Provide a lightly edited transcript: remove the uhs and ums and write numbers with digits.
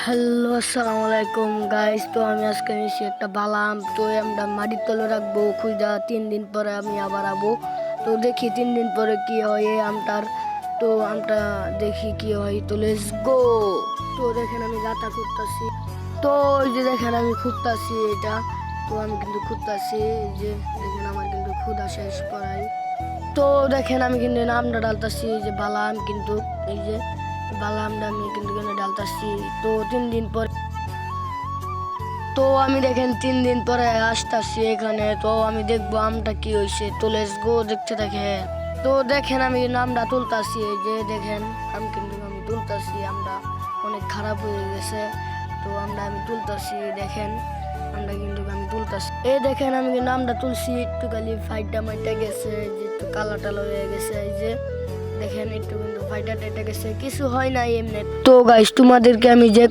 Hello, আসসালামু আলাইকুম guys. তো আমি আজকে নিয়েছি একটা বালাম। তো আমরা মাটির তলে রাখবো খুঁজা 3 দিন পরে আমি আবার আবো। তো দেখি 3 দিন পরে কি হয় এই আমটার। তো আমটা দেখি কি হয়। তো লেটস গো। তো দেখেন আমি গাঁথা খুঁড়তাছি। তো ওই যে দেখেন আমি খুঁড়তাছি এটা। তো আমি কিন্তু খুঁড়তাছি, এই যে দেখেন আমার কিন্তু ক্ষুধা শেষ করাই। তো দেখেন আমি কিন্তু নামটা ডালতাছি, এই যে বালাম কিন্তু, এই যে বালামটা আমি কিন্তু এখানে ডালতাছি। তো 3 দিন পর, তো আমি দেখেন 3 দিন পরে আসতাছি এখানে। তো আমি দেখবো আমটা কি হয়েছে। তো লেটস গো, দেখতে দেখেন। তো দেখেন আমি নামটা তুলতাছি, এই যে দেখেন আমি কিন্তু তুলতাছি। আমটা অনেক খারাপ হয়ে গেছে। তো আমি তুলতাছি, দেখেন আমরা কিন্তু আমি তুলতাছি। এই দেখেন আমি নামটা তুলছি, একটু খালি ফাইটটা মাইটা গেছে, যে একটু কালো টালো হয়ে গেছে। এই যে দেখেন একটু কিন্তু ফাইটা টাইটা গেছে, কিছু হয় নাই এমনি। তো গাইস তোমাদেরকে আমি যে